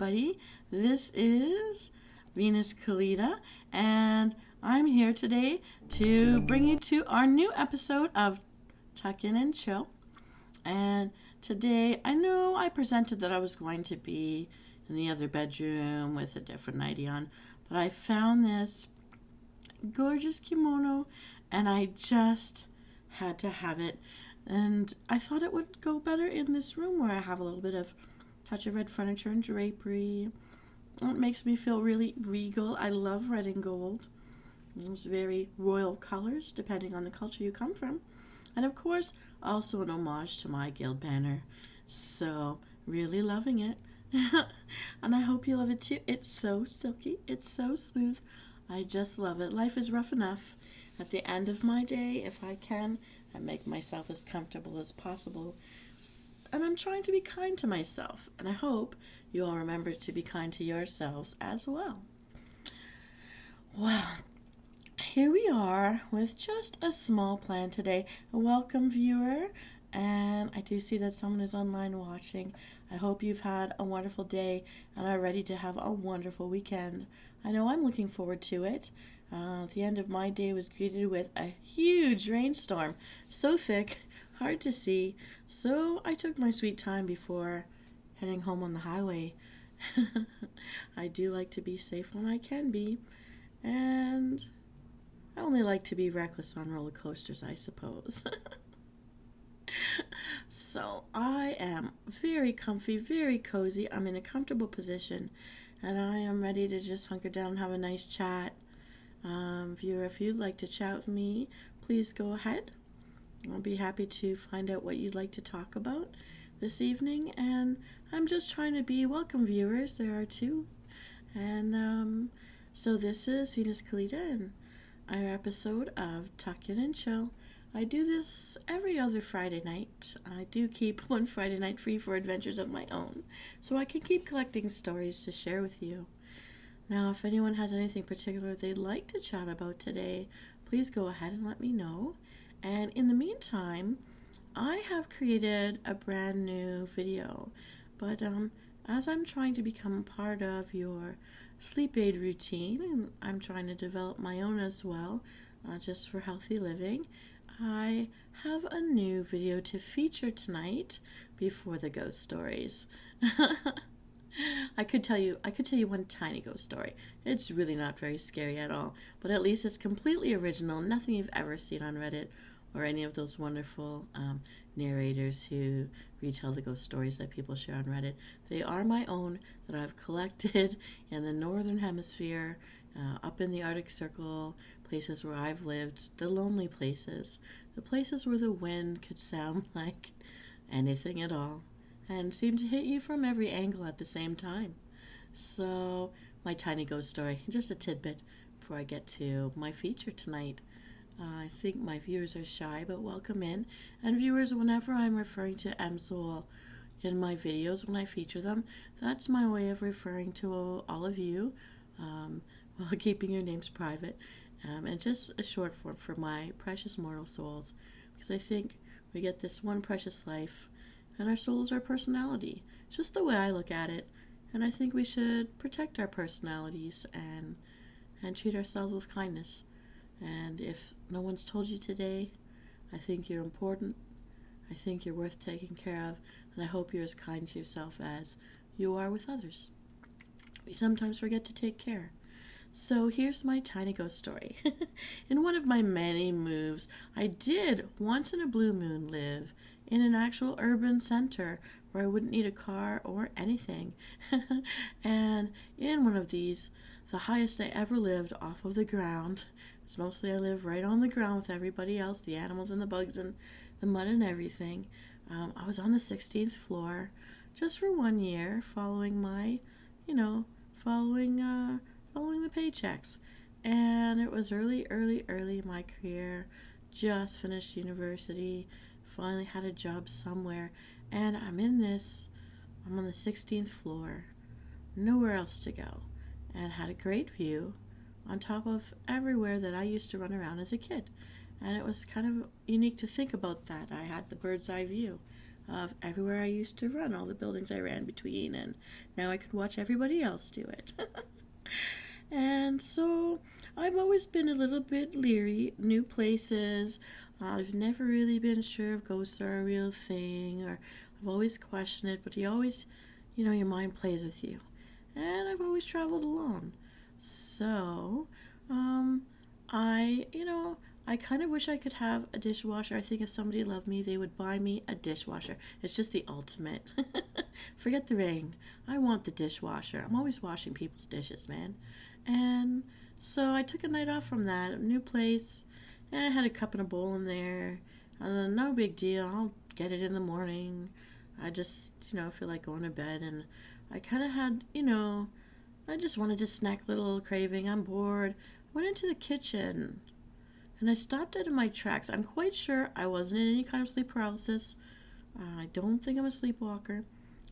everybody. This is Venus Kalita, and I'm here today to bring you to our new episode of Tuck In and Chill. And today, I know I presented that I was going to be in the other bedroom with a different nightie on, but I found this gorgeous kimono and I just had to have it. And I thought it would go better in this room where I have a little bit of touch of red furniture and drapery. It makes me feel really regal. I love red and gold. It's very royal colors depending on the culture you come from. And of course, also an homage to my guild banner. So, really loving it. And I hope you love it too. It's so silky. It's so smooth. I just love it. Life is rough enough. At the end of my day, if I can, I make myself as comfortable as possible. And I'm trying to be kind to myself. And I hope you all remember to be kind to yourselves as well. Well, here we are with just a small plan today. A welcome, viewer. And I do see that someone is online watching. I hope you've had a wonderful day and are ready to have a wonderful weekend. I know I'm looking forward to it. The end of my day was greeted with a huge rainstorm. So thick, hard to see. So I took my sweet time before heading home on the highway. I do like to be safe when I can be. And I only like to be reckless on roller coasters, I suppose. So I am very comfy, very cozy. I'm in a comfortable position, and I am ready to just hunker down and have a nice chat. Viewer, if you'd like to chat with me, please go ahead. I'll be happy to find out what you'd like to talk about this evening. And I'm just trying to be welcome, viewers. There are two. And so this is Venus Kalita and our episode of Tuck In and Chill. I do this every other Friday night. I do keep one Friday night free for adventures of my own, so I can keep collecting stories to share with you. Now, if anyone has anything particular they'd like to chat about today, please go ahead and let me know. And in the meantime, I have created a brand new video, but as I'm trying to become part of your sleep aid routine, and I'm trying to develop my own as well, just for healthy living, I have a new video to feature tonight before the ghost stories. I could tell you one tiny ghost story. It's really not very scary at all, but at least it's completely original, nothing you've ever seen on Reddit or any of those wonderful narrators who retell the ghost stories that people share on Reddit. They are my own, that I've collected in the northern hemisphere, up in the Arctic Circle, places where I've lived, the lonely places, the places where the wind could sound like anything at all and seem to hit you from every angle at the same time. So, my tiny ghost story, just a tidbit before I get to my feature tonight. I think my viewers are shy, but welcome in. And viewers, whenever I'm referring to MSOL in my videos, when I feature them, that's my way of referring to all of you, while keeping your names private, and just a short form for my precious mortal souls, because I think we get this one precious life, and our souls are personality. It's just the way I look at it, and I think we should protect our personalities and treat ourselves with kindness. And if no one's told you today, I think you're important. I think you're worth taking care of, and I hope you're as kind to yourself as you are with others. We sometimes forget to take care. So here's my tiny ghost story. In one of my many moves, I did once in a blue moon live in an actual urban center where I wouldn't need a car or anything. And in one of these, the highest I ever lived off of the ground, it's mostly I live right on the ground with everybody else, the animals and the bugs and the mud and everything. I was on the 16th floor just for 1 year, following my, following the paychecks. And it was early in my career, just finished university, finally had a job somewhere, and I'm on the 16th floor, nowhere else to go, and had a great view on top of everywhere that I used to run around as a kid. And it was kind of unique to think about that. I had the bird's eye view of everywhere I used to run, all the buildings I ran between, and now I could watch everybody else do it. And so I've always been a little bit leery, new places. I've never really been sure if ghosts are a real thing, or I've always questioned it, but you always, your mind plays with you. And I've always traveled alone. So, I, I kind of wish I could have a dishwasher. I think if somebody loved me, they would buy me a dishwasher. It's just the ultimate. Forget the ring. I want the dishwasher. I'm always washing people's dishes, man. And so I took a night off from that, a new place. And I had a cup and a bowl in there. No big deal. I'll get it in the morning. I just, feel like going to bed. And I kind of had, I just wanted to snack, little craving. I'm bored. I went into the kitchen and I stopped dead in my tracks. I'm quite sure I wasn't in any kind of sleep paralysis. I don't think I'm a sleepwalker.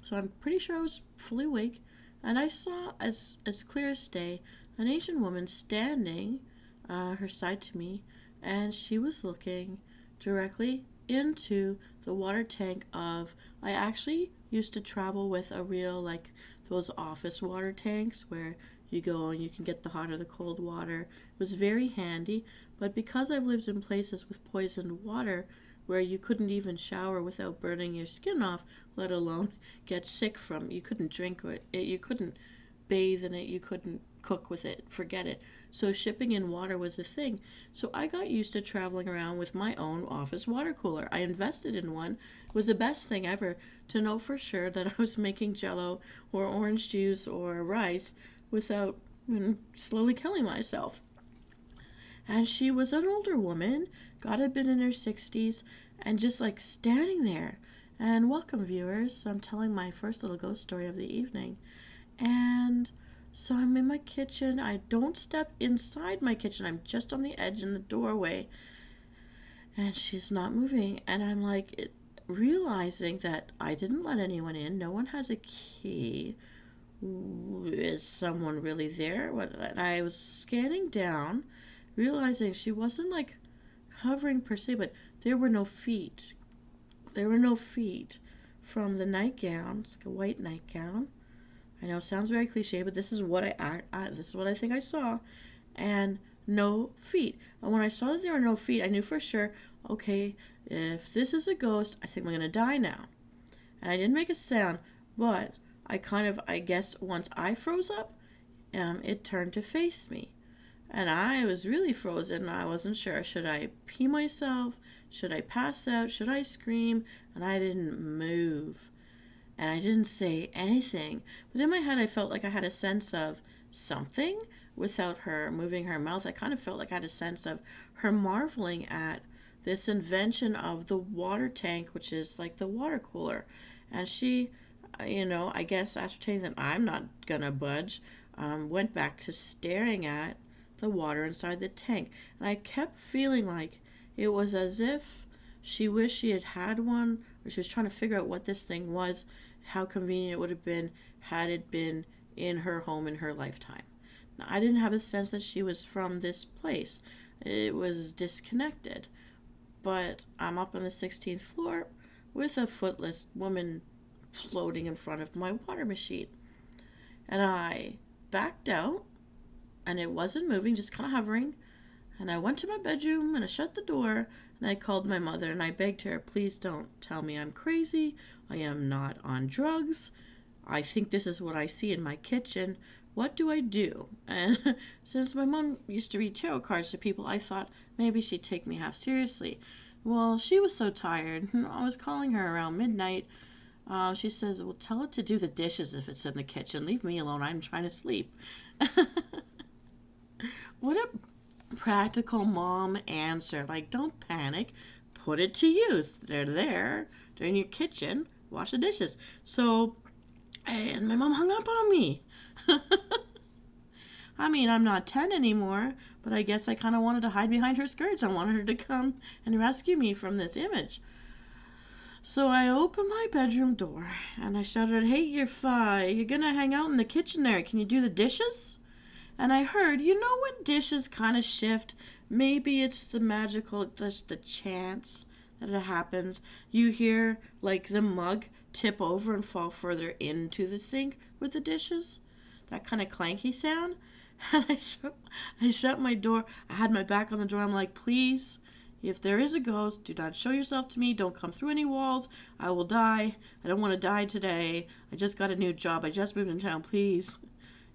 So I'm pretty sure I was fully awake. And I saw, as clear as day, an Asian woman standing her side to me. And she was looking directly into the water tank of, I actually used to travel with a real, like, those office water tanks where you go and you can get the hot or the cold water. It was very handy, but because I've lived in places with poisoned water where you couldn't even shower without burning your skin off, let alone get sick from, you couldn't drink it, you couldn't bathe in it, you couldn't cook with it, forget it. So shipping in water was a thing. So I got used to traveling around with my own office water cooler. I invested in one. It was the best thing ever to know for sure that I was making Jello or orange juice or rice without slowly killing myself. And she was an older woman, God had been in her 60s, and just like standing there. And welcome, viewers. I'm telling my first little ghost story of the evening. And so I'm in my kitchen. I don't step inside my kitchen. I'm just on the edge in the doorway. And she's not moving. And I'm like realizing that I didn't let anyone in. No one has a key. Is someone really there? And I was scanning down, realizing she wasn't like hovering per se, but there were no feet. There were no feet from the nightgown. It's like a white nightgown. I know it sounds very cliche, but this is what this is what I think I saw. And no feet. And when I saw that there were no feet, I knew for sure, okay, if this is a ghost, I think I'm going to die now. And I didn't make a sound, but I guess once I froze up, it turned to face me. And I was really frozen. I wasn't sure. Should I pee myself? Should I pass out? Should I scream? And I didn't move. And I didn't say anything. But in my head, I felt like I had a sense of something without her moving her mouth. I kind of felt like I had a sense of her marveling at this invention of the water tank, which is like the water cooler. And she, I guess ascertaining that I'm not going to budge, went back to staring at the water inside the tank. And I kept feeling like it was as if she wished she had one, or she was trying to figure out what this thing was, how convenient it would have been had it been in her home in her lifetime. Now, I didn't have a sense that she was from this place. It was disconnected. But I'm up on the 16th floor with a footless woman floating in front of my water machine. And I backed out, and it wasn't moving, just kind of hovering. And I went to my bedroom, and I shut the door, and I called my mother, and I begged her, please don't tell me I'm crazy. I am not on drugs. I think this is what I see in my kitchen. What do I do? And since my mom used to read tarot cards to people, I thought maybe she'd take me half seriously. Well, she was so tired. I was calling her around midnight. She says, well, tell it to do the dishes if it's in the kitchen. Leave me alone. I'm trying to sleep. What a practical mom answer. Like, don't panic. Put it to use. They're there. They're in your kitchen. Wash the dishes. So, and my mom hung up on me. I mean, I'm not 10 anymore, but I guess I kind of wanted to hide behind her skirts. I wanted her to come and rescue me from this image. So I opened my bedroom door and I shouted, hey, you're going to hang out in the kitchen there. Can you do the dishes? And I heard, when dishes kind of shift, maybe it's the magical, just the chance that it happens. You hear like the mug tip over and fall further into the sink with the dishes. That kind of clanky sound. And I shut my door. I had my back on the door. I'm like, please, if there is a ghost, do not show yourself to me. Don't come through any walls. I will die. I don't want to die today. I just got a new job. I just moved in town. Please.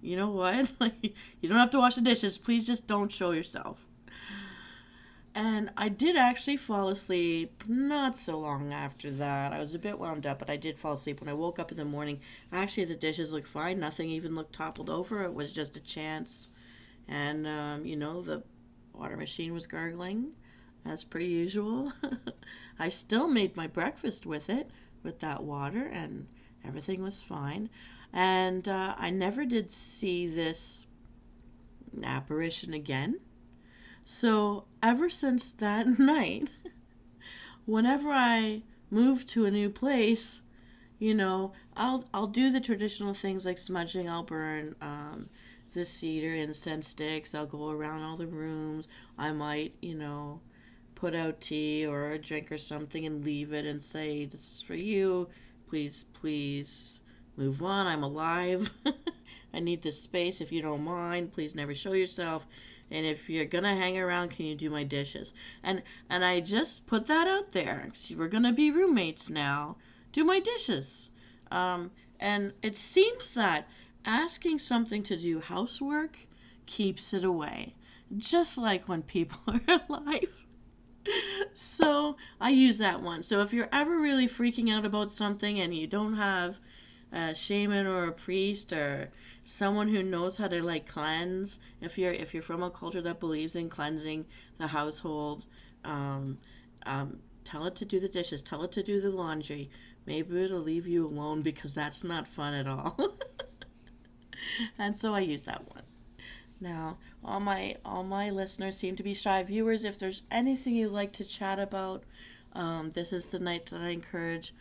You know what? Like, you don't have to wash the dishes. Please just don't show yourself. And I did actually fall asleep not so long after that. I was a bit wound up, but I did fall asleep. When I woke up in the morning, actually the dishes looked fine. Nothing even looked toppled over. It was just a chance. And, the water machine was gargling, as per usual. I still made my breakfast with it, with that water, and everything was fine. And I never did see this apparition again. So ever since that night, whenever I move to a new place, I'll do the traditional things like smudging. I'll burn the cedar incense sticks. I'll go around all the rooms. I might, put out tea or a drink or something and leave it and say, "This is for you. Please, please move on. I'm alive. I need this space. If you don't mind, please never show yourself. And if you're gonna hang around, can you do my dishes?" And I just put that out there. See, we're gonna be roommates now. Do my dishes. And it seems that asking something to do housework keeps it away, just like when people are alive. So I use that one. So if you're ever really freaking out about something and you don't have a shaman or a priest or someone who knows how to like cleanse, if you're from a culture that believes in cleansing the household, um, tell it to do the dishes, tell it to do the laundry. Maybe it'll leave you alone because that's not fun at all. And so I use that one. Now, all my listeners seem to be shy viewers. If there's anything you'd like to chat about, this is the night that I encourage.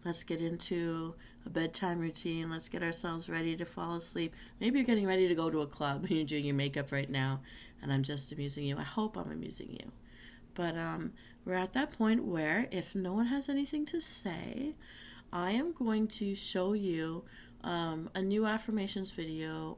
Let's get into a bedtime routine. Let's get ourselves ready to fall asleep. Maybe you're getting ready to go to a club and you're doing your makeup right now, and I'm just amusing you. I hope I'm amusing you. But we're at that point where if no one has anything to say, I am going to show you a new affirmations video.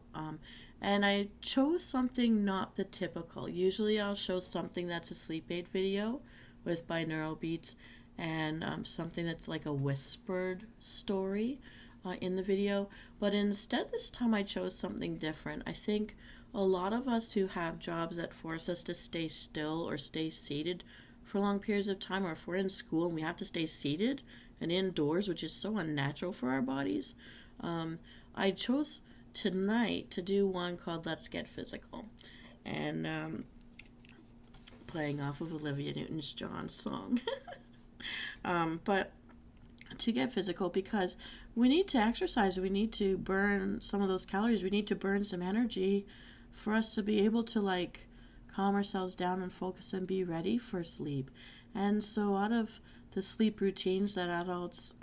And I chose something not the typical. Usually I'll show something that's a sleep aid video with binaural beats and something that's like a whispered story in the video. But instead this time I chose something different. I think a lot of us who have jobs that force us to stay still or stay seated for long periods of time, or if we're in school and we have to stay seated and indoors, which is so unnatural for our bodies, I chose tonight to do one called Let's Get Physical, and playing off of Olivia Newton-John's song. But to get physical, because we need to exercise, we need to burn some of those calories, we need to burn some energy for us to be able to like calm ourselves down and focus and be ready for sleep. And so out of the sleep routines that adults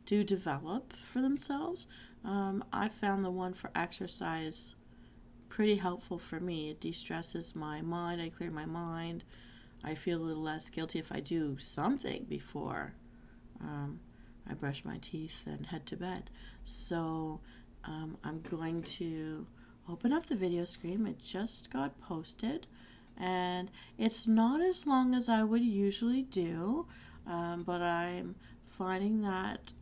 do develop for themselves, I found the one for exercise pretty helpful for me. It de-stresses my mind. I clear my mind. I feel a little less guilty if I do something before I brush my teeth and head to bed. So I'm going to open up the video screen. It just got posted, and it's not as long as I would usually do, but I'm finding that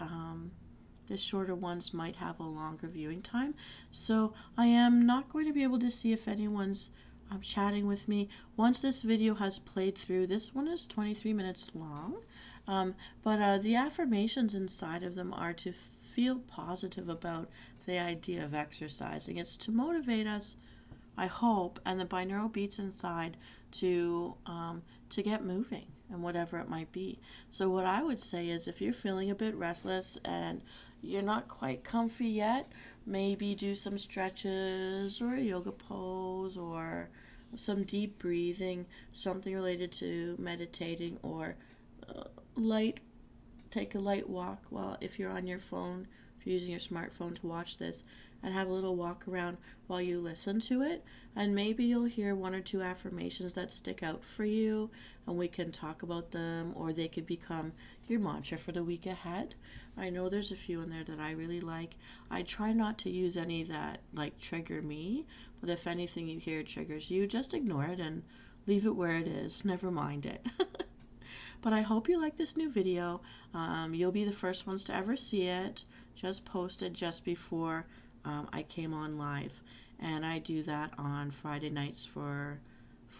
the shorter ones might have a longer viewing time. So I am not going to be able to see if anyone's chatting with me. Once this video has played through, this one is 23 minutes long, but the affirmations inside of them are to feel positive about the idea of exercising. It's to motivate us, I hope, and the binaural beats inside to get moving and whatever it might be. So what I would say is, if you're feeling a bit restless and you're not quite comfy yet, maybe do some stretches or a yoga pose or some deep breathing, something related to meditating, or take a light walk. Well, if you're on your phone, if using your smartphone to watch this and have a little walk around while you listen to it, and maybe you'll hear one or two affirmations that stick out for you, and we can talk about them, or they could become your mantra for the week ahead. I know there's a few in there that I really like. I try not to use any that like trigger me, but if anything you hear triggers you, just ignore it and leave it where it is. Never mind it. But I hope you like this new video. You'll be the first ones to ever see it. Just posted just before I came on live, and I do that on Friday nights for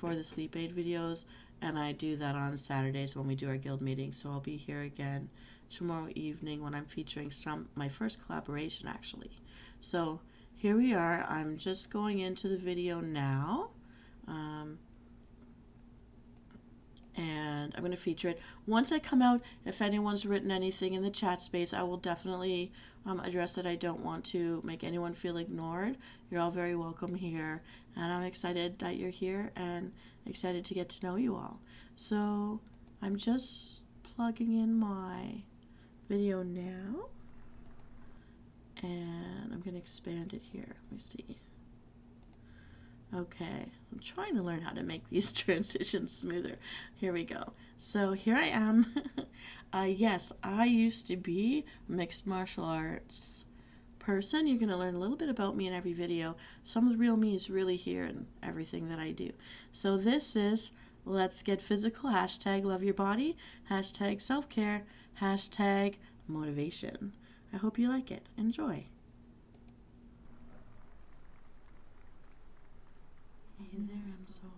the sleep aid videos, and I do that on Saturdays when we do our guild meeting. So I'll be here again tomorrow evening when I'm featuring my first collaboration actually. So here we are. I'm just going into the video now. And I'm going to feature it. Once I come out, if anyone's written anything in the chat space, I will definitely address it. I don't want to make anyone feel ignored. You're all very welcome here, and I'm excited that you're here and excited to get to know you all. So I'm just plugging in my video now, and I'm going to expand it here. Let me see. Okay, I'm trying to learn how to make these transitions smoother. Here we go. So here I am. Yes, I used to be a mixed martial arts person. You're going to learn a little bit about me in every video. Some of the real me is really here in everything that I do. So this is Let's Get Physical, hashtag love your body, hashtag self-care, hashtag motivation. I hope you like it. Enjoy. Hey there, Amsol.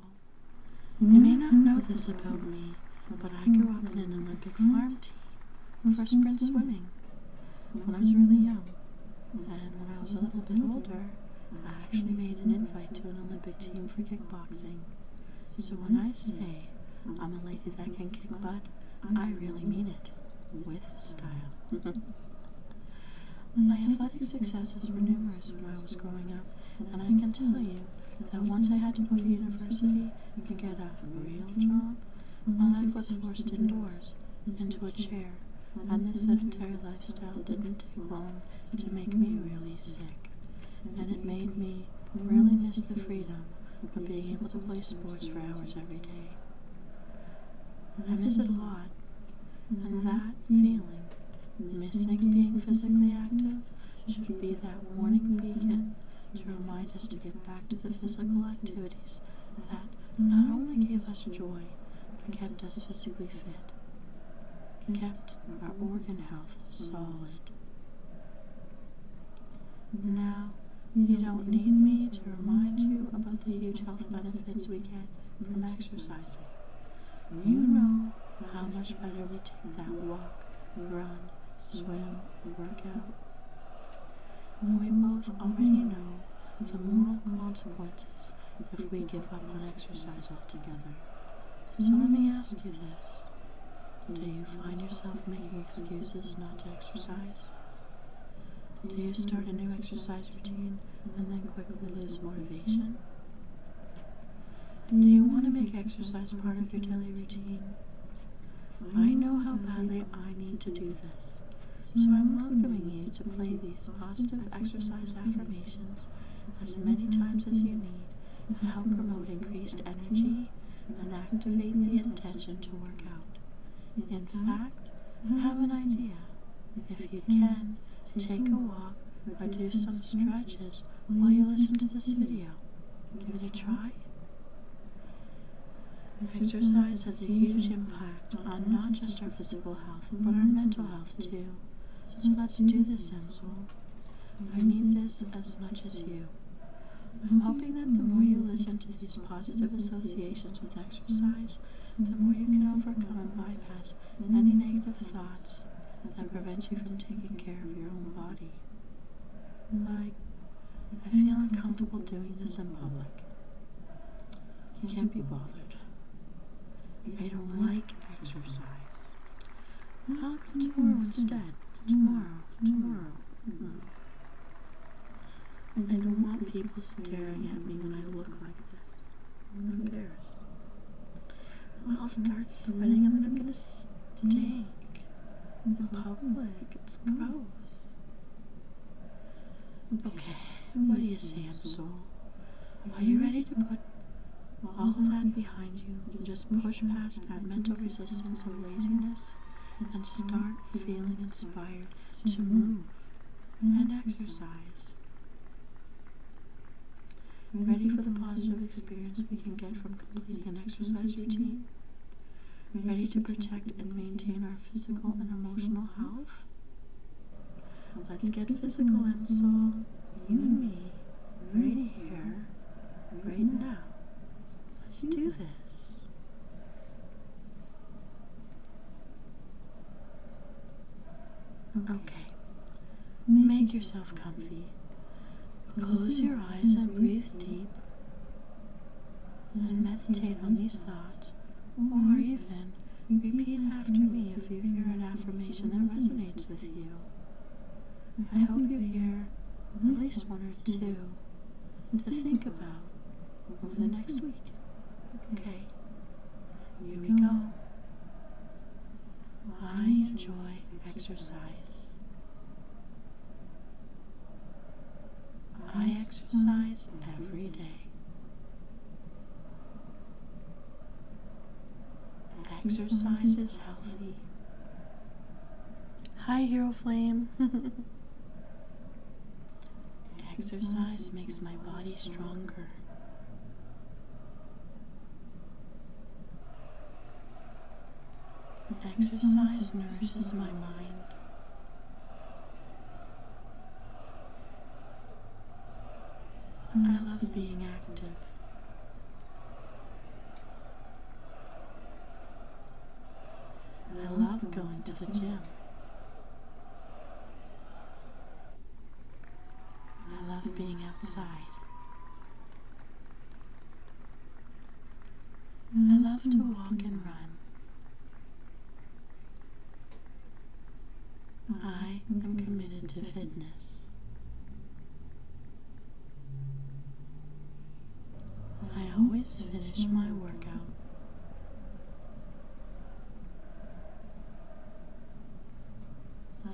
You may not know this about me, but I grew up in an Olympic farm team for sprint swimming when I was really young. And when I was a little bit older, I actually made an invite to an Olympic team for kickboxing. So when I say I'm a lady that can kick butt, I really mean it, with style. My athletic successes were numerous when I was growing up, and I can tell you that once I had to go to university and get a real job, my life was forced indoors, into a chair, and this sedentary lifestyle didn't take long to make me really sick, and it made me really miss the freedom of being able to play sports for hours every day. I miss it a lot, and that feeling, missing being physically active, should be that warning beacon to remind us to get back to the physical activities that not only gave us joy, but kept us physically fit, kept our organ health solid. Now, you don't need me to remind you about the huge health benefits we get from exercising. You know how much better we take that walk, run, swim, or work out. We both already know the moral consequences if we give up on exercise altogether. So let me ask you this. Do you find yourself making excuses not to exercise? Do you start a new exercise routine and then quickly lose motivation? Do you want to make exercise part of your daily routine? I know how badly I need to do this. So I'm welcoming you to play these positive exercise affirmations as many times as you need to help promote increased energy and activate the intention to work out. In fact, have an idea. If you can, take a walk or do some stretches while you listen to this video. Give it a try. Exercise has a huge impact on not just our physical health, but our mental health too. So let's do this, Amsol. I need this as much as you. I'm hoping that the more you listen to these positive associations with exercise, the more you can overcome and bypass any negative thoughts that prevent you from taking care of your own body. Like, I feel uncomfortable doing this in public. You can't be bothered. I don't like exercise. I'll go tomorrow instead. Tomorrow. I don't want people staring at me when I look like this. I'm embarrassed. I'll start sweating and then I'm gonna stink in public. It's gross. Okay, what do you say, soul? Are you ready to put all of that behind you and just push past that mental resistance of laziness and start feeling inspired to move and exercise? Ready for the positive experience we can get from completing an exercise routine? Ready to protect and maintain our physical and emotional health? Let's get physical, and soul, you and me, right here, right now. Let's do this. Okay, make yourself comfy. Close your eyes and breathe deep, and meditate on these thoughts, or even repeat after me if you hear an affirmation that resonates with you. I hope you hear at least one or two to think about over the next week. Okay, here we go. I enjoy exercise. I exercise every day. Exercise is healthy. Hi, Hero Flame. Exercise makes my body stronger. Exercise nourishes my mind. I love being active. I love going to the gym. I love being outside. I love to walk and run. I am committed to fitness. I always finish my workout.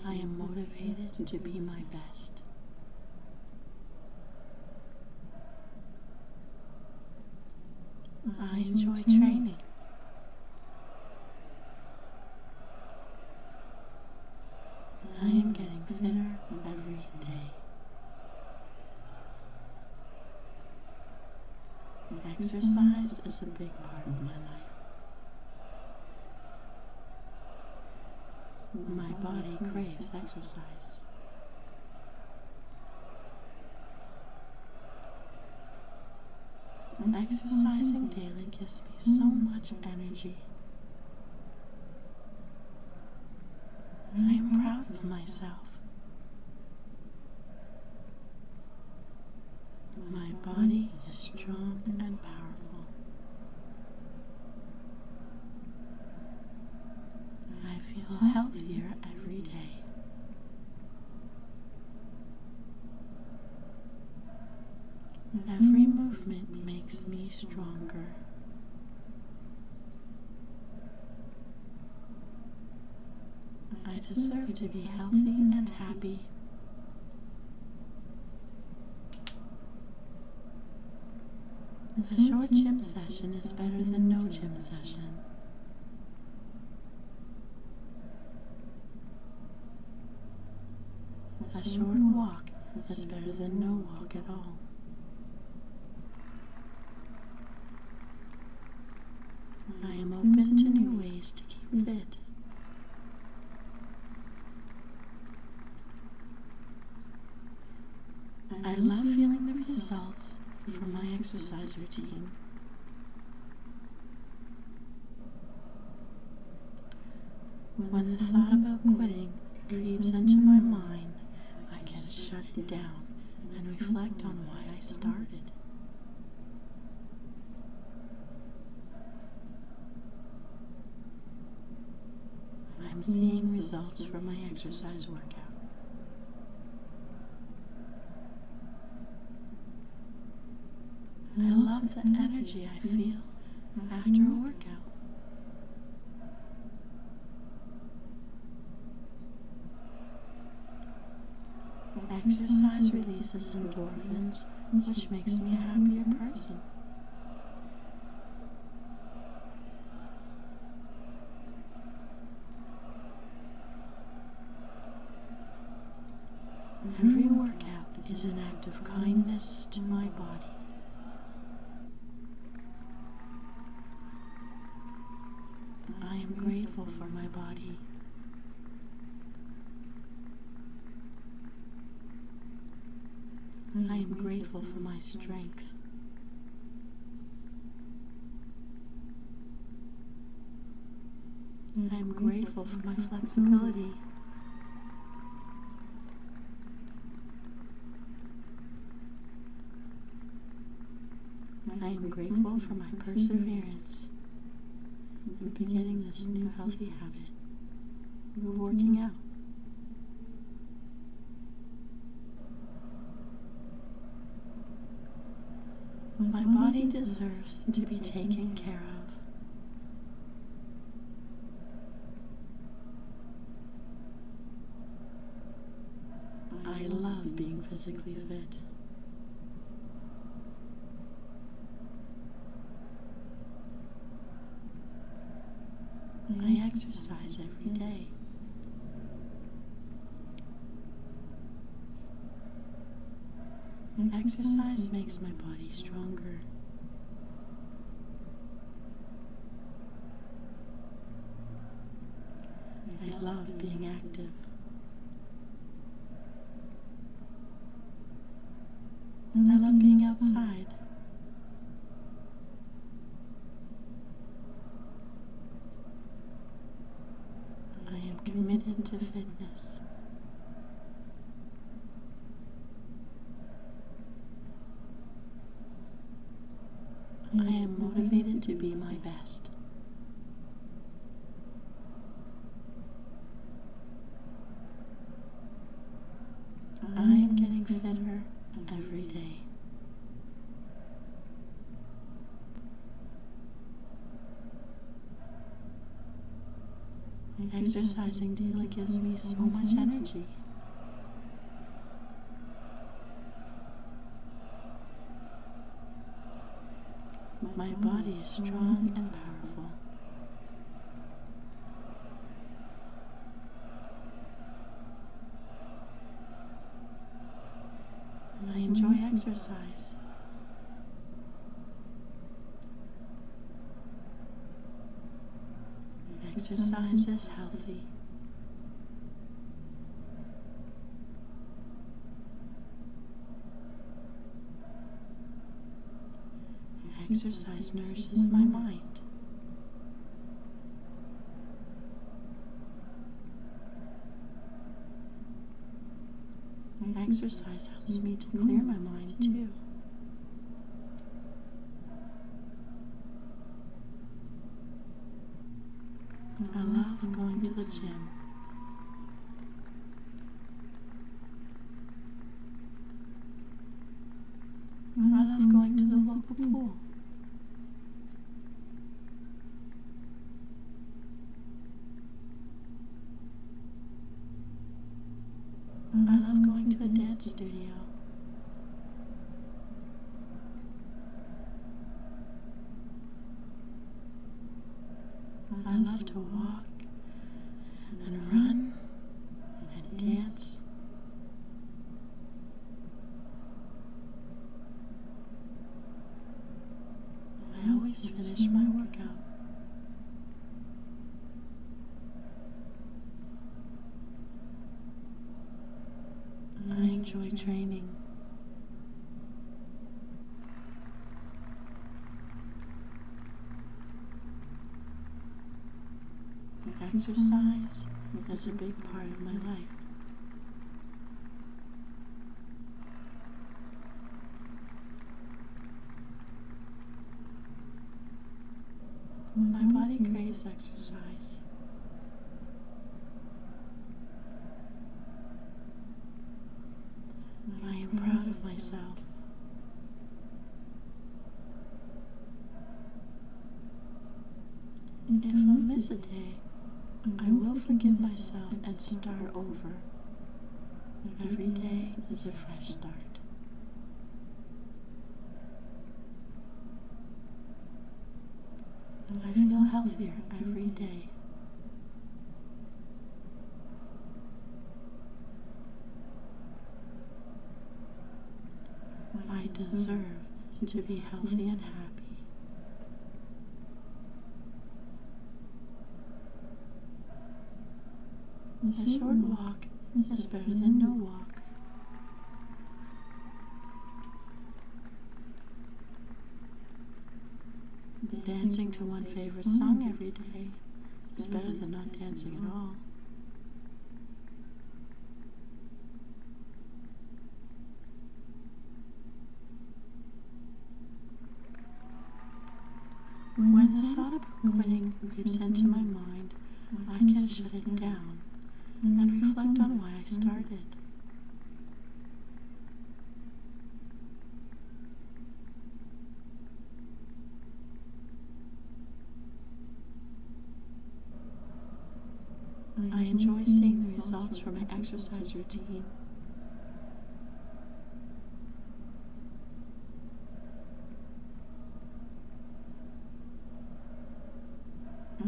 I am motivated to be my best. I enjoy training. I am getting fitter every day. Exercise is a big part of my life. My body craves exercise. Exercising daily gives me so much energy. I am proud of myself. My body is strong and powerful. I feel healthier every day. Every movement makes me stronger. I deserve to be healthy and happy. A short gym session is better than no gym session. A short walk is better than no walk at all. I am open to new ways to keep fit. I love feeling the results from my exercise routine. When the thought about quitting creeps into my mind, I can shut it down and reflect on why I started. I'm seeing results from my exercise workout. I love the energy I feel after a workout. Exercise releases endorphins, which makes me a happier person. Every workout is an act of kindness to my body. I am grateful for my body. I am grateful for my strength. I am grateful for my flexibility. I am grateful for my perseverance in beginning this new healthy habit of working out. My body deserves to be taken care of. I love being physically fit. I exercise every day. Exercise makes my body stronger. I love being active. And I love being outside. I am committed to fitness. I am motivated to be my best. I am getting fitter every day. Exercising daily gives me so much energy. My body is strong and powerful. I enjoy exercise. Exercise is healthy. Exercise nourishes my mind. Exercise helps me to clear my mind too. I love going to the gym. I love going to the local pool. I love going to a dance studio. I love to walk and run and dance. I always finish my workout. I enjoy training. Exercise is a big part of my life. My body craves exercise. I am proud of myself. If I miss a day, I will forgive myself and start over Every day is a fresh start. I feel healthier every day. I deserve to be healthy and happy. A short walk is better than no walk. Dancing to one favorite song every day is better than not dancing at all. When the thought about quitting creeps into my mind, I can shut it down and reflect on why I started. I enjoy seeing the results from my exercise routine.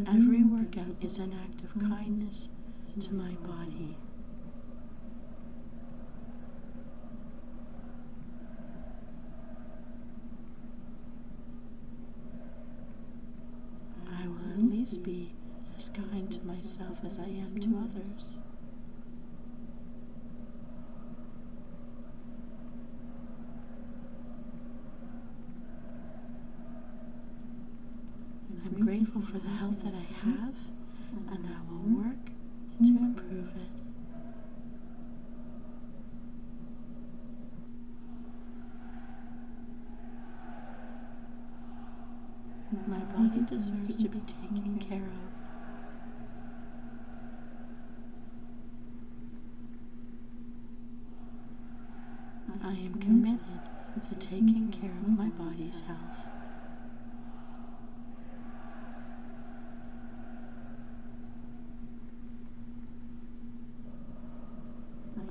Every workout is an act of kindness to my body. I will at least be as kind to myself as I am to others. I'm grateful for the health that I have, and I will work to improve it. My body deserves to be taken care of. I am committed to taking care of my body's health.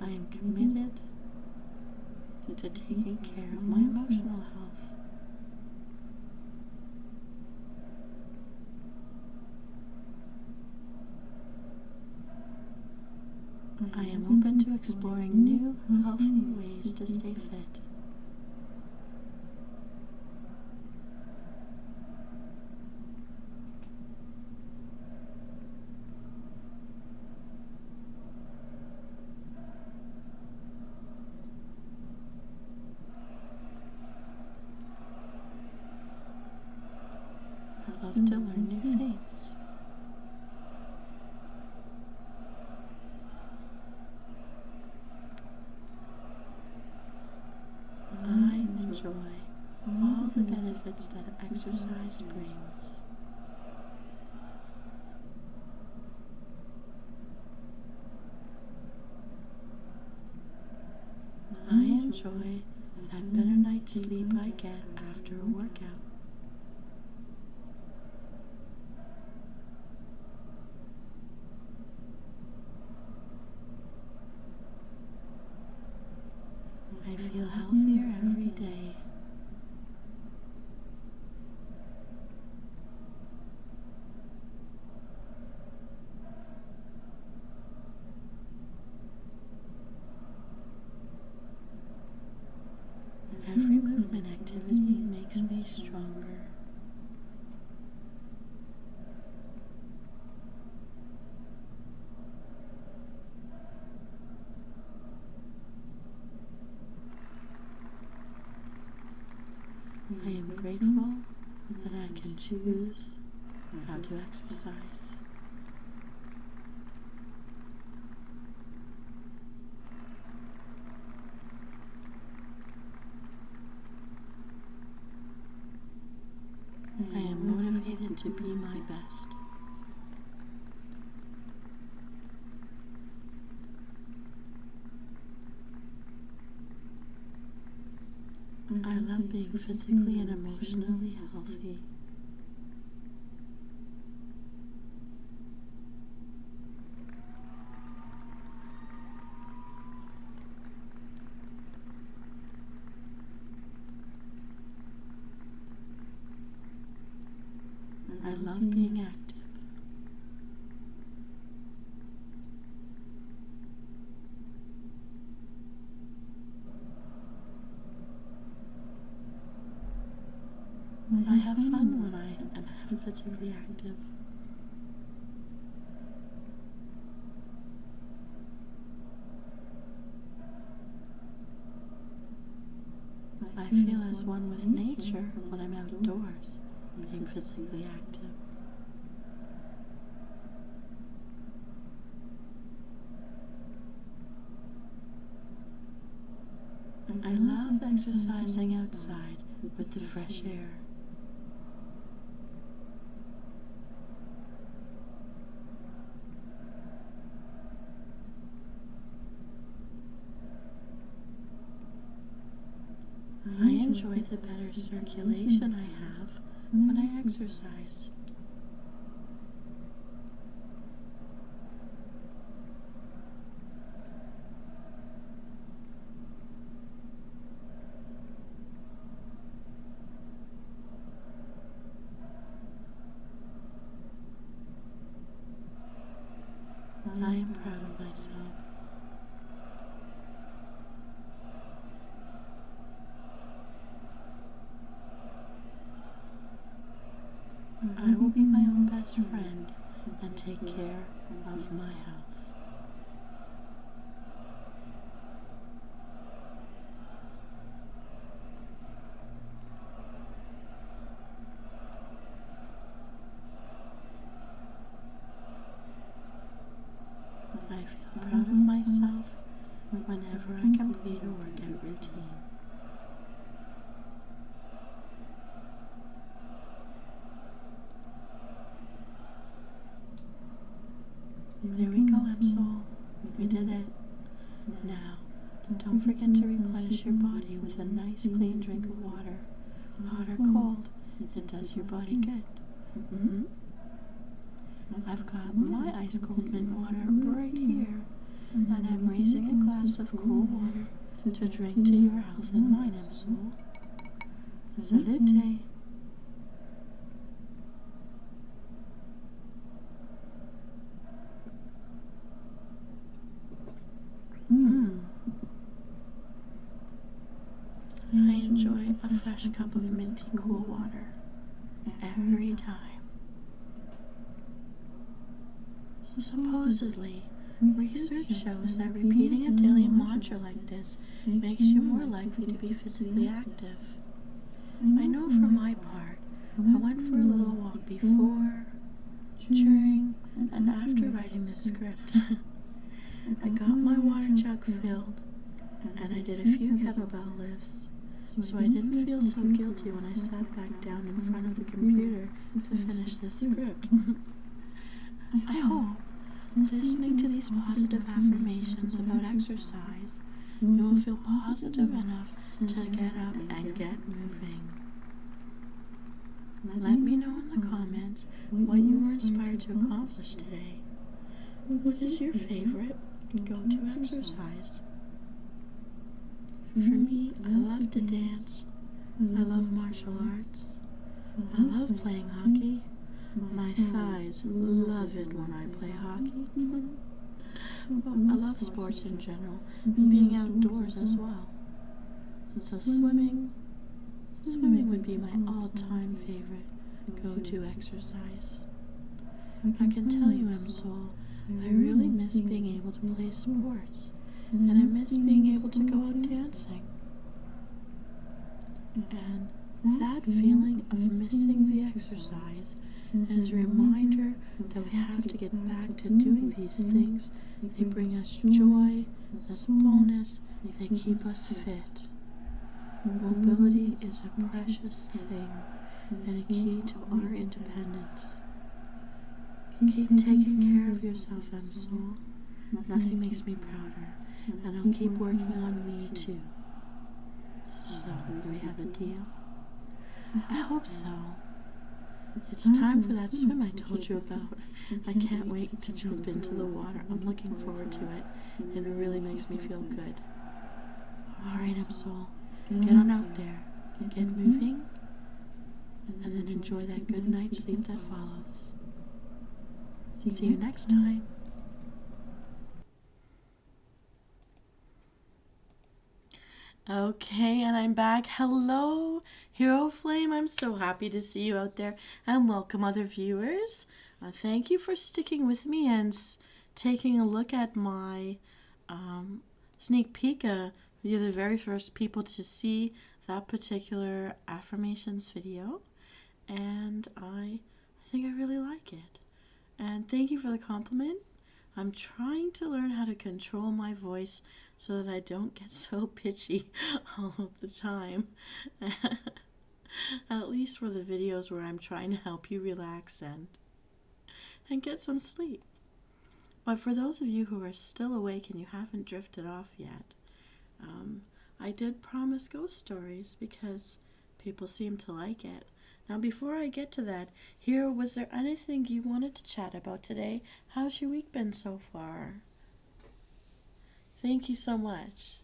I am committed to taking care of my emotional health. I am open to exploring new, healthy ways to stay fit. I love to learn new things. I enjoy all the benefits that exercise brings. I enjoy that better night's sleep I get after a workout. I feel healthier every day. Every movement activity makes me stronger. I am grateful that I can choose how to exercise. I am motivated to be my best. I love being physically and emotionally healthy. love being active. I have fun when I am physically active. I feel as one with nature when I'm outdoors, being physically active. I love exercising outside with the fresh air. I enjoy the better circulation I have when I exercise. I am proud of myself. I will be my own best friend and take care of my health. I feel proud of myself whenever I complete a workout routine. There we go, Emsol. We did it. Now, don't forget to replenish your body with a nice clean drink of water. Hot or cold, it does your body good. I've got my ice cold mint water right here, and I'm raising a glass of cool water to drink to your health and mine, Emsol. Salute. I enjoy a fresh cup of minty cool water every time. Supposedly, research shows that repeating a daily mantra like this makes you more likely to be physically active. I know for my part, I went for a little walk before, during, and after writing this script. I got my water jug filled, and I did a few kettlebell lifts, so I didn't feel so guilty when I sat back down in front of the computer to finish this script. I hope, listening to these positive affirmations about exercise, you will feel positive enough to get up and get moving. Let me know in the comments what you were inspired to accomplish today. What is your favorite go-to exercise? For me, I love to dance. I love martial arts. I love playing hockey. My thighs love it when I play hockey. Well, I love sports in general, and being outdoors as well. So swimming would be my all-time favorite go-to exercise. I can tell you, Emsol, I really miss being able to play sports, and I miss being able to go out dancing. And that feeling of missing the exercise is a reminder that we have to get back to doing these things. They bring us joy, as a bonus, they keep us fit. Mobility is a precious thing and a key to our independence. Keep taking care of yourself, Emsol. Nothing makes me prouder, and I'll keep working on me too. So, do we have a deal? I hope so. It's time for that swim I told you about. I can't wait to jump into the water. I'm looking forward to it, and it really makes me feel good. Alright, Emsol, get on out there. Get moving, and then enjoy that good night's sleep that follows. See you next time. Okay, and I'm back. Hello, Hero Flame. I'm so happy to see you out there, and welcome other viewers. Thank you for sticking with me and taking a look at my sneak peek. You're the very first people to see that particular affirmations video, and I think I really like it. And thank you for the compliment. I'm trying to learn how to control my voice so that I don't get so pitchy all of the time. At least for the videos where I'm trying to help you relax and get some sleep. But for those of you who are still awake and you haven't drifted off yet, I did promise ghost stories because people seem to like it. Now, before I get to that, Hero, was there anything you wanted to chat about today? How's your week been so far? Thank you so much.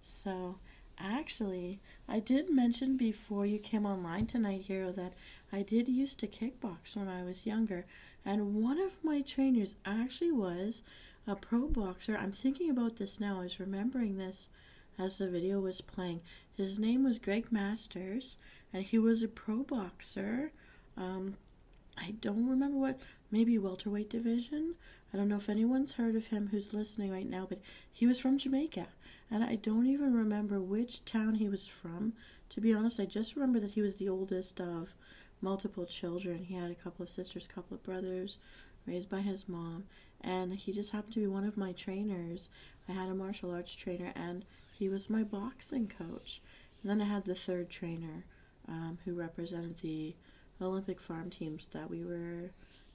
So, actually, I did mention before you came online tonight, Hero, that I did used to kickbox when I was younger, and one of my trainers actually was a pro boxer. I'm thinking about this now. I was remembering this as the video was playing. His name was Greg Masters, and he was a pro boxer. I don't remember what, maybe welterweight division. I don't know if anyone's heard of him who's listening right now, but he was from Jamaica, and I don't even remember which town he was from. To be honest, I just remember that he was the oldest of multiple children. He had a couple of sisters, a couple of brothers, raised by his mom, and he just happened to be one of my trainers. I had a martial arts trainer, and he was my boxing coach. And then I had the third trainer, who represented the Olympic farm teams that we were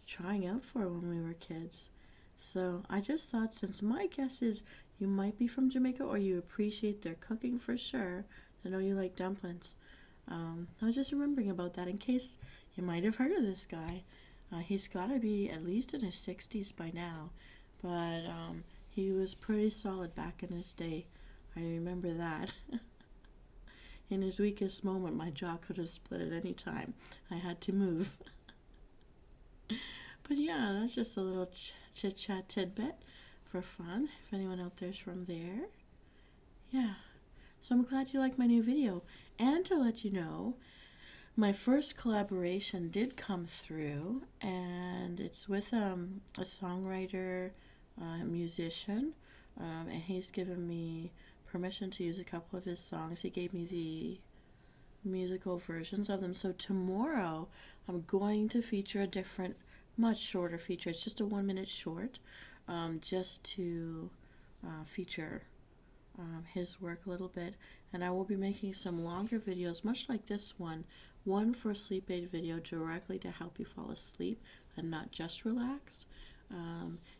trying out for when we were kids. So I just thought, since my guess is you might be from Jamaica or you appreciate their cooking for sure, I know you like dumplings. I was just remembering about that in case you might have heard of this guy. He's got to be at least in his 60s by now, but he was pretty solid back in his day. I remember that. In his weakest moment, my jaw could have split at any time. I had to move. But yeah, that's just a little chit-chat tidbit for fun, if anyone out there's from there. Yeah, so I'm glad you like my new video. And to let you know, my first collaboration did come through, and it's with a songwriter, musician, and he's given me permission to use a couple of his songs. He gave me the musical versions of them. So tomorrow I'm going to feature a different, much shorter feature. It's just a 1 minute short, just to feature his work a little bit. And I will be making some longer videos, much like this one for a sleep aid video directly to help you fall asleep and not just relax.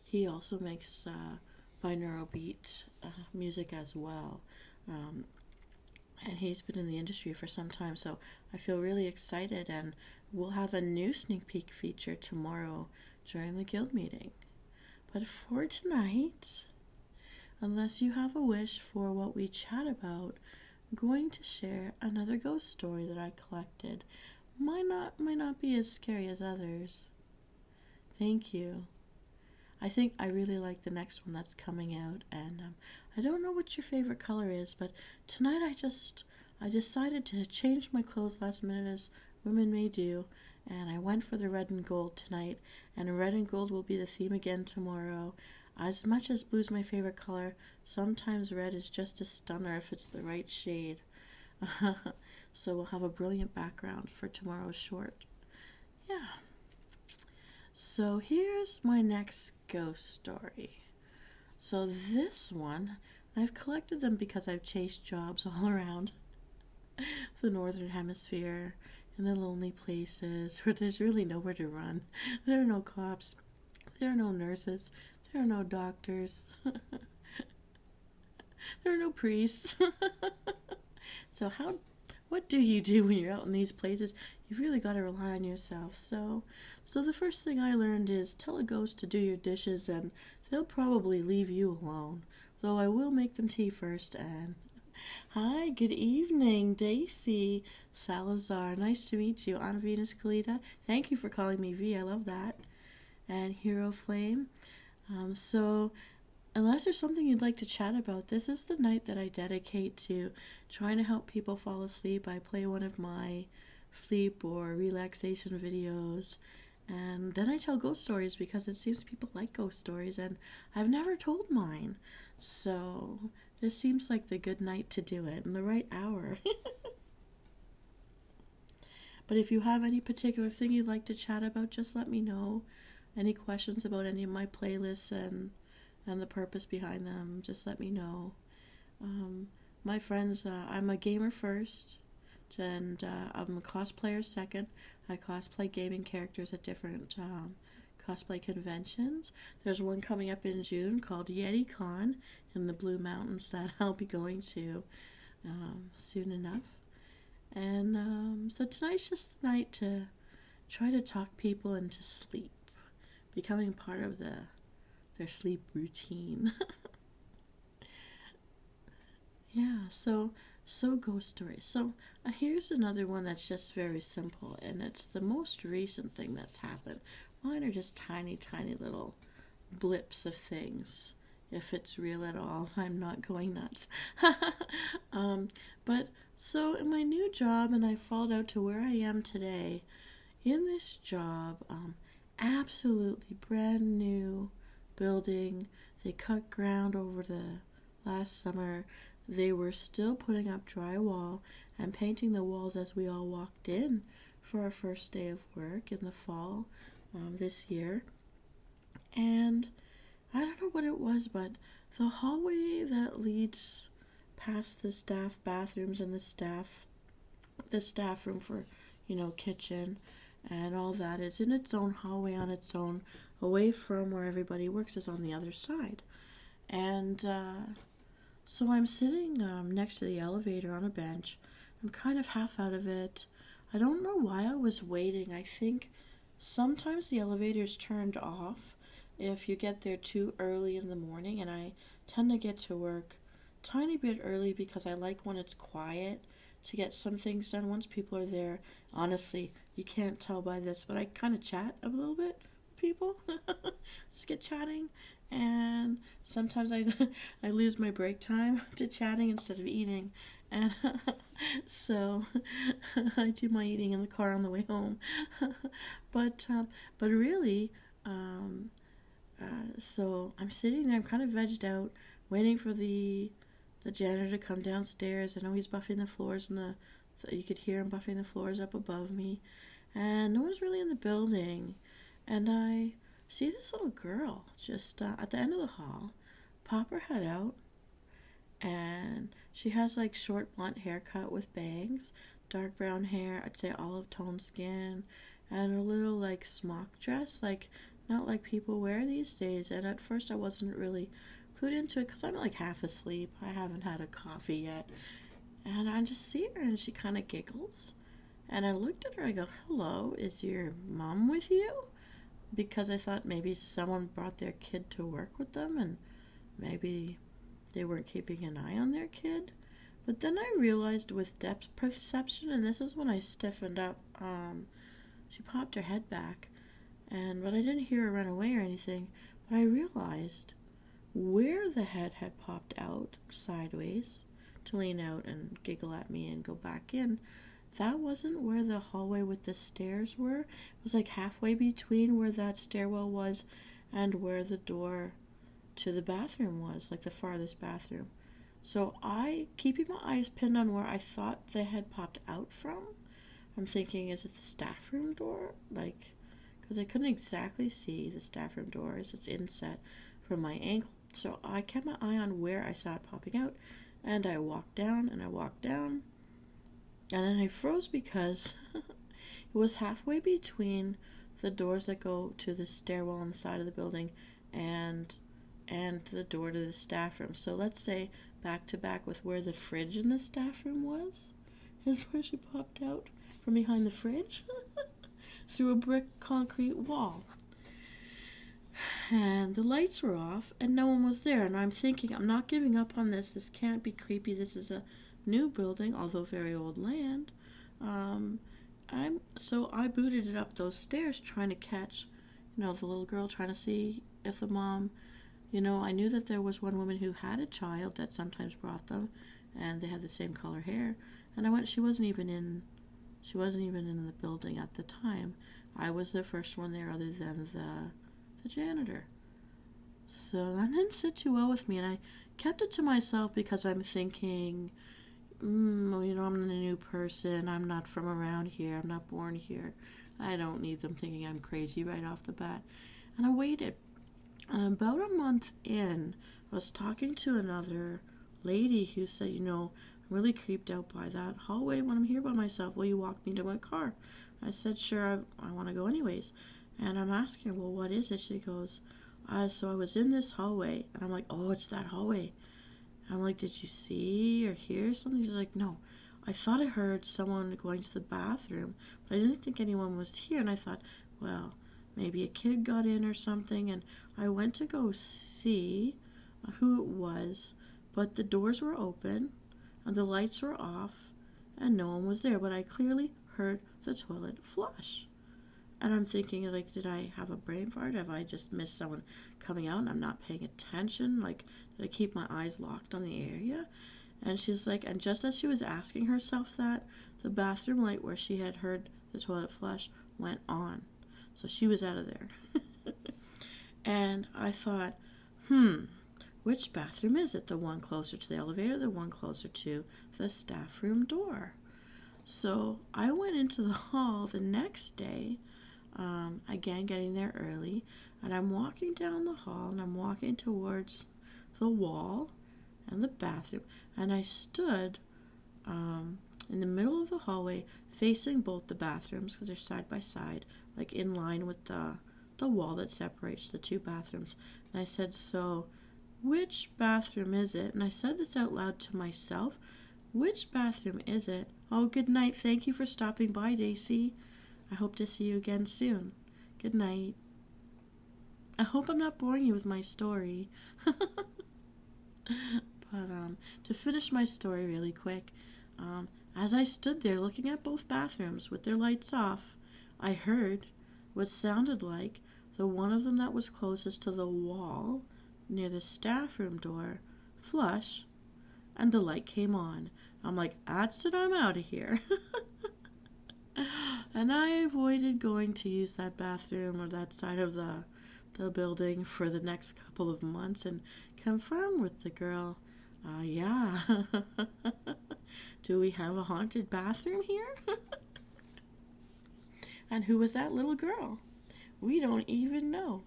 He also makes binaural beat music as well. And he's been in the industry for some time, so I feel really excited, and we'll have a new sneak peek feature tomorrow during the guild meeting. But for tonight, unless you have a wish for what we chat about, I'm going to share another ghost story that I collected. Might not be as scary as others. Thank you. I think I really like the next one that's coming out, and I don't know what your favorite color is, but tonight I decided to change my clothes last minute, as women may do, and I went for the red and gold tonight, and red and gold will be the theme again tomorrow. As much as blue's my favorite color, sometimes red is just a stunner if it's the right shade. So we'll have a brilliant background for tomorrow's short. Yeah. So here's my next ghost story. So this one, I've collected them because I've chased jobs all around the northern hemisphere, in the lonely places where there's really nowhere to run. There are no cops, there are no nurses, there are no doctors, there are no priests. So what do you do when you're out in these places? You've really got to rely on yourself. So the first thing I learned is tell a ghost to do your dishes and they'll probably leave you alone. Though I will make them tea first, and Hi, good evening, Daisy Salazar. Nice to meet you. I'm Venus Kalita. Thank you for calling me V. I love that. And Hero Flame. So, unless there's something you'd like to chat about, this is the night that I dedicate to trying to help people fall asleep. I play one of my sleep or relaxation videos, and then I tell ghost stories because it seems people like ghost stories, and I've never told mine. So, this seems like the good night to do it and the right hour. But if you have any particular thing you'd like to chat about, just let me know. Any questions about any of my playlists and the purpose behind them, just let me know. Um, my friends, I'm a gamer first, and I'm a cosplayer second. I cosplay gaming characters at different cosplay conventions. There's one coming up in June called YetiCon in the Blue Mountains that I'll be going to soon enough. And so tonight's just the night to try to talk people into sleep, becoming part of their sleep routine. Yeah, so ghost stories. So here's another one that's just very simple, and it's the most recent thing that's happened. Mine are just tiny, tiny little blips of things. If it's real at all, I'm not going nuts. um, but so in my new job, and I followed out to where I am today. In this job, absolutely brand new building. They cut ground over the last summer. They were still putting up drywall and painting the walls as we all walked in for our first day of work in the fall this year. And I don't know what it was, but the hallway that leads past the staff bathrooms and the staff room for, kitchen and all that is in its own hallway on its own, away from where everybody works, is on the other side. And so I'm sitting next to the elevator on a bench. I'm kind of half out of it. I don't know why I was waiting. I think sometimes the elevator's turned off if you get there too early in the morning, and I tend to get to work a tiny bit early because I like when it's quiet to get some things done once people are there. Honestly, you can't tell by this, but I kind of chat a little bit with people. Just get chatting, and sometimes I lose my break time to chatting instead of eating, and so I do my eating in the car on the way home. but but really, um, so I'm sitting there. I'm kind of vegged out, waiting for the janitor to come downstairs. I know he's buffing the floors, and so you could hear him buffing the floors up above me, and no one's really in the building. And I see this little girl just at the end of the hall pop her head out, and she has like short blunt haircut with bangs, dark brown hair, I'd say olive tone skin, and a little like smock dress, like not like people wear these days. And at first I wasn't really clued into it because I'm like half asleep. I haven't had a coffee yet. And I just see her and she kind of giggles. And I looked at her, I go, "Hello, is your mom with you?" Because I thought maybe someone brought their kid to work with them and maybe they weren't keeping an eye on their kid. But then I realized with depth perception, and this is when I stiffened up, she popped her head back. But I didn't hear her run away or anything. But I realized where the head had popped out sideways to lean out and giggle at me and go back in, that wasn't where the hallway with the stairs were. It was like halfway between where that stairwell was and where the door to the bathroom was, like the farthest bathroom. So I, keeping my eyes pinned on where I thought the head popped out from, I'm thinking, is it the staff room door? Like, because I couldn't exactly see the staff room door as it's inset from my ankle. So I kept my eye on where I saw it popping out, and I walked down and I walked down, and then I froze because it was halfway between the doors that go to the stairwell on the side of the building and the door to the staff room. So let's say back to back with where the fridge in the staff room was, is where she popped out from behind the fridge through a brick concrete wall. and the lights were off and no one was there. And I'm thinking, I'm not giving up on this. This can't be creepy. This is a new building, although very old land. Um, so I booted it up those stairs trying to catch, the little girl, trying to see if the mom, I knew that there was one woman who had a child that sometimes brought them, and they had the same color hair. And I went. She wasn't even in the building at the time. I was the first one there, other than the janitor. So that didn't sit too well with me, and I kept it to myself because I'm thinking, well, I'm a new person. I'm not from around here. I'm not born here. I don't need them thinking I'm crazy right off the bat. And I waited. And about a month in, I was talking to another lady who said, I'm really creeped out by that hallway when I'm here by myself. Will you walk me to my car? I said, sure, I want to go anyways. And I'm asking her, well, what is it? She goes, so I was in this hallway. And I'm like, oh, it's that hallway. I'm like, did you see or hear something? She's like, no. I thought I heard someone going to the bathroom, but I didn't think anyone was here. And I thought, well, maybe a kid got in or something. And I went to go see who it was, but the doors were open and the lights were off and no one was there. But I clearly heard the toilet flush. And I'm thinking, like, did I have a brain fart? Have I just missed someone coming out and I'm not paying attention? Like, did I keep my eyes locked on the area? And she's like, and just as she was asking herself that, the bathroom light where she had heard the toilet flush went on. So she was out of there. And I thought, which bathroom is it? The one closer to the elevator, the one closer to the staff room door? So I went into the hall the next day, again getting there early, and I'm walking down the hall and I'm walking towards the wall and the bathroom, and I stood in the middle of the hallway facing both the bathrooms because they're side by side, like in line with the wall that separates the two bathrooms. And I said, so which bathroom is it? And I said this out loud to myself. Which bathroom is it? Oh, good night. Thank you for stopping by, Daisy. I hope to see you again soon. Good night. I hope I'm not boring you with my story. But to finish my story really quick, as I stood there looking at both bathrooms with their lights off, I heard what sounded like the one of them that was closest to the wall near the staff room door flush, and the light came on. I'm like, that's it, I'm out of here. And I avoided going to use that bathroom or that side of the building for the next couple of months and confirmed with the girl, yeah. Do we have a haunted bathroom here? And who was that little girl? We don't even know.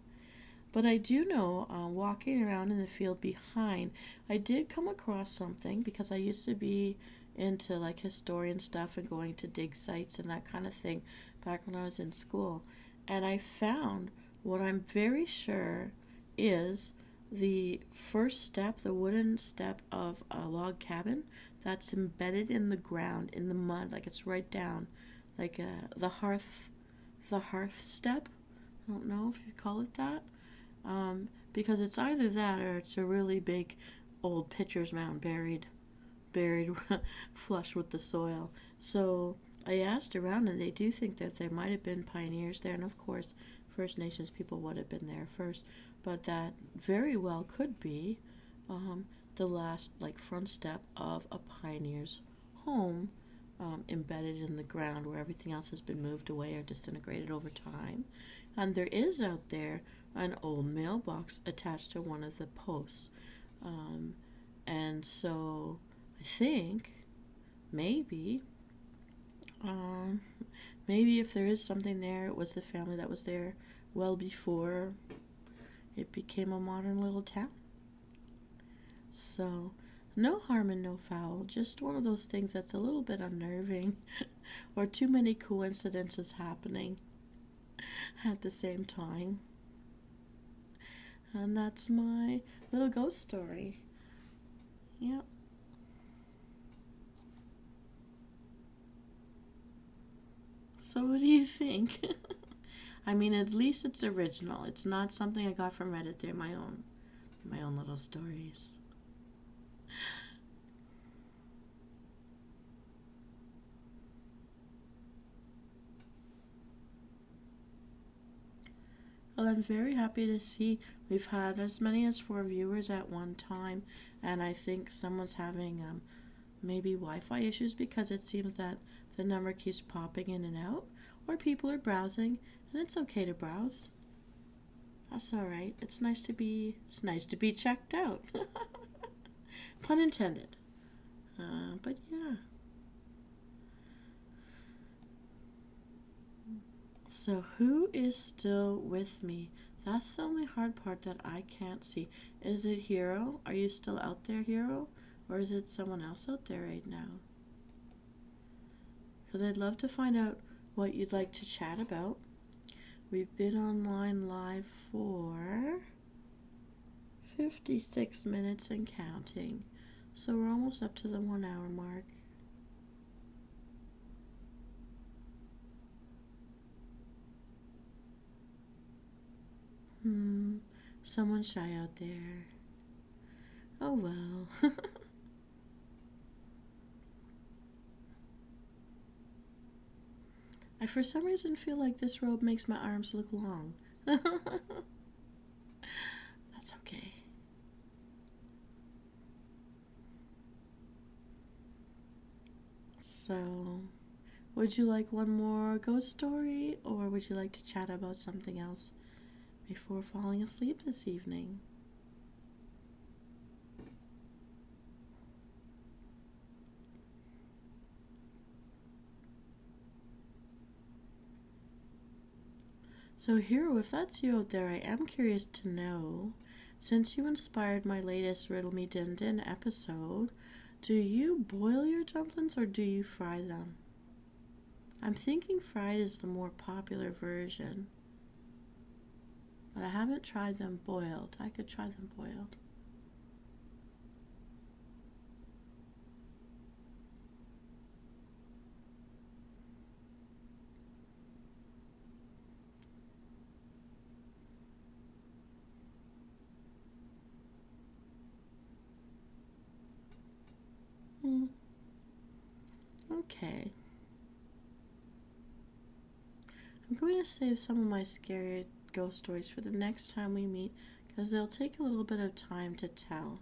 But I do know, walking around in the field behind, I did come across something because I used to be into like historian stuff and going to dig sites and that kind of thing back when I was in school. And I found what I'm very sure is the first step, the wooden step of a log cabin that's embedded in the ground, in the mud, like it's right down, like the hearth step. I don't know if you call it that. Because it's either that or it's a really big old pitcher's mound buried flush with the soil. So I asked around, and they do think that there might have been pioneers there, and of course First Nations people would have been there first, but that very well could be the last like front step of a pioneer's home, embedded in the ground where everything else has been moved away or disintegrated over time. And there is out there an old mailbox attached to one of the posts. And so I think maybe if there is something there, it was the family that was there well before it became a modern little town. So no harm and no foul, just one of those things that's a little bit unnerving or too many coincidences happening at the same time. And that's my little ghost story. Yep. So what do you think? I mean, at least it's original. It's not something I got from Reddit. They're my own little stories. Well, I'm very happy to see we've had as many as 4 viewers at one time, and I think someone's having maybe Wi-Fi issues because it seems that the number keeps popping in and out, or people are browsing, and it's okay to browse. That's all right. It's nice to be checked out. Pun intended. But yeah. So who is still with me? That's the only hard part that I can't see. Is it Hero? Are you still out there, Hero? Or is it someone else out there right now? Because I'd love to find out what you'd like to chat about. We've been online live for 56 minutes and counting. So we're almost up to the 1 hour mark. Someone's shy out there. Oh well. I for some reason feel like this robe makes my arms look long. That's okay. So, would you like one more ghost story, or would you like to chat about something else before falling asleep this evening? So, Hero, if that's you out there, I am curious to know, since you inspired my latest Riddle Me Din Din episode, do you boil your dumplings or do you fry them? I'm thinking fried is the more popular version, but I haven't tried them boiled. I could try them boiled. Okay. I'm going to save some of my scary ghost stories for the next time we meet because they'll take a little bit of time to tell.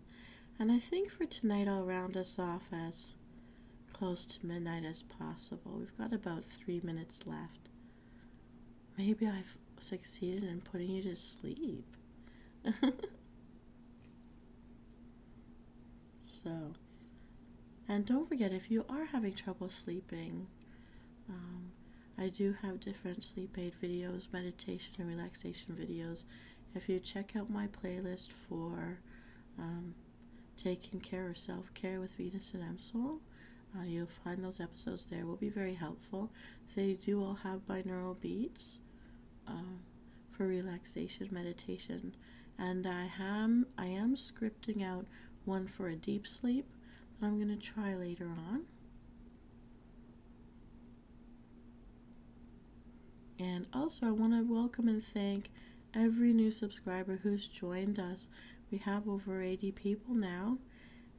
And I think for tonight I'll round us off as close to midnight as possible. We've got about 3 minutes left. Maybe I've succeeded in putting you to sleep. So, and don't forget, if you are having trouble sleeping, I do have different sleep aid videos, meditation and relaxation videos. If you check out my playlist for taking care or self-care with Venus and MSoul, you'll find those episodes there. Will be very helpful. They do all have binaural beats for relaxation, meditation, and I am scripting out one for a deep sleep that I'm going to try later on. And also I want to welcome and thank every new subscriber who's joined us. We have over 80 people now,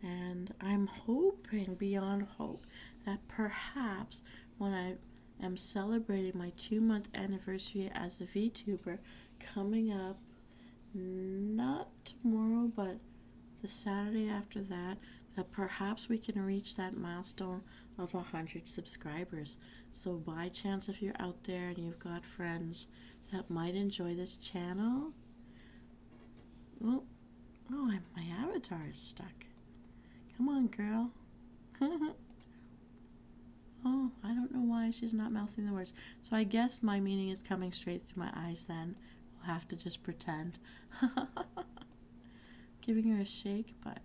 and I'm hoping beyond hope that perhaps when I am celebrating my 2-month anniversary as a VTuber coming up, not tomorrow but the Saturday after that, that perhaps we can reach that milestone of 100 subscribers. So by chance, if you're out there and you've got friends that might enjoy this channel, well, oh, my avatar is stuck. Come on, girl. Oh, I don't know why she's not mouthing the words. So I guess my meaning is coming straight through my eyes then. We'll have to just pretend. Giving her a shake, but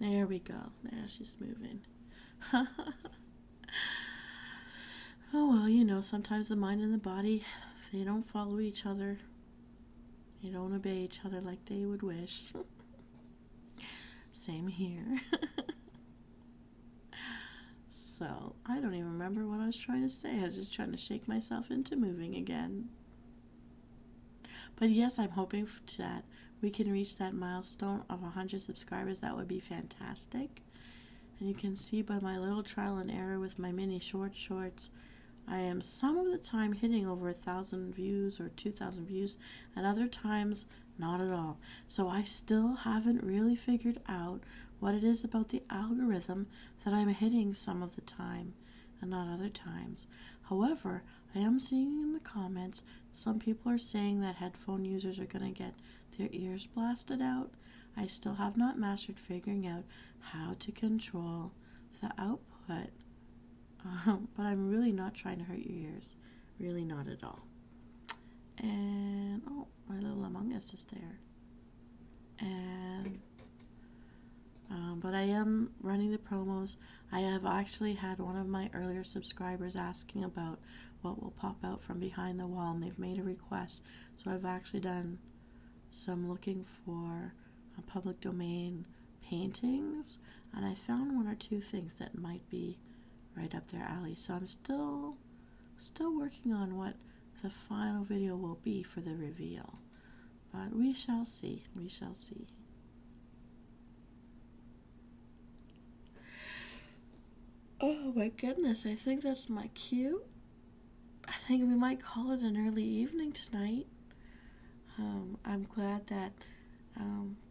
there we go. There, she's moving. Oh, well, you know, sometimes the mind and the body, they don't follow each other. They don't obey each other like they would wish. Same here. So I don't even remember what I was trying to say. I was just trying to shake myself into moving again. But yes, I'm hoping that we can reach that milestone of 100 subscribers. That would be fantastic. And you can see by my little trial and error with my mini shorts, I am some of the time hitting over 1,000 views or 2,000 views, and other times not at all. So I still haven't really figured out what it is about the algorithm that I'm hitting some of the time and not other times. However, I am seeing in the comments some people are saying that headphone users are going to get their ears blasted out. I still have not mastered figuring out how to control the output. But I'm really not trying to hurt your ears. Really not at all. And, oh, my little Among Us is there. And, but I am running the promos. I have actually had one of my earlier subscribers asking about what will pop out from behind the wall, and they've made a request. So I've actually done some looking for public domain paintings, and I found one or two things that might be right up their alley. So I'm still working on what the final video will be for the reveal, but we shall see. Oh my goodness, I think that's my cue. I think we might call it an early evening tonight. I'm glad that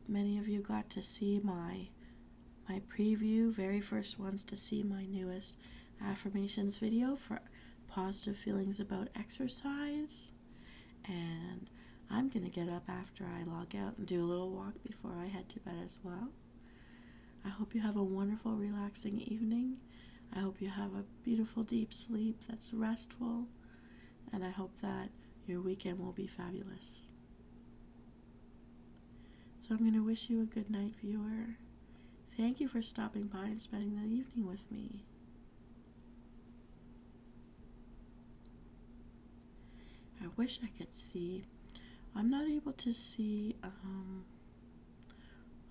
many of you got to see my preview, very first ones to see my newest affirmations video for positive feelings about exercise. And I'm going to get up after I log out and do a little walk before I head to bed as well. I hope you have a wonderful, relaxing evening. I hope you have a beautiful, deep sleep that's restful. And I hope that your weekend will be fabulous. So I'm going to wish you a good night, viewer. Thank you for stopping by and spending the evening with me. I wish I could see. I'm not able to see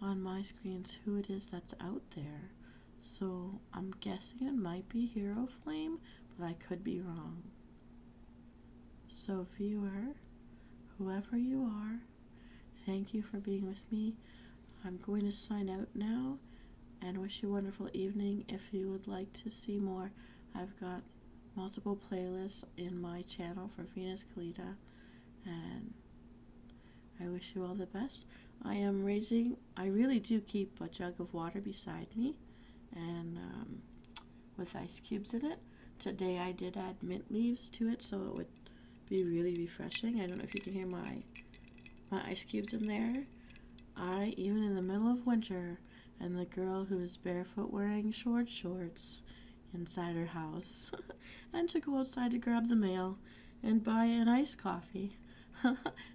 on my screens who it is that's out there. So I'm guessing it might be Hero Flame, but I could be wrong. So viewer, whoever you are, thank you for being with me. I'm going to sign out now and wish you a wonderful evening. If you would like to see more, I've got multiple playlists in my channel for Venus Kalita, and I wish you all the best. I really do keep a jug of water beside me, and with ice cubes in it. Today I did add mint leaves to it so it would be really refreshing. I don't know if you can hear my ice cubes in there. Even in the middle of winter, and the girl who is barefoot wearing shorts inside her house and to go outside to grab the mail and buy an iced coffee.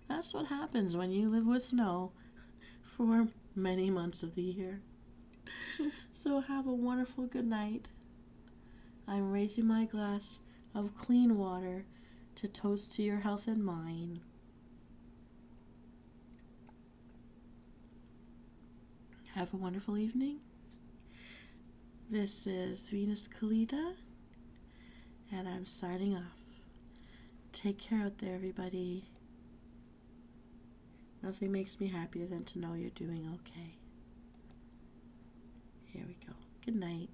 That's what happens when you live with snow for many months of the year. So have a wonderful good night. I'm raising my glass of clean water to toast to your health and mine. Have a wonderful evening. This is Venus Kalita, and I'm signing off. Take care out there, everybody. Nothing makes me happier than to know you're doing okay. Here we go. Good night.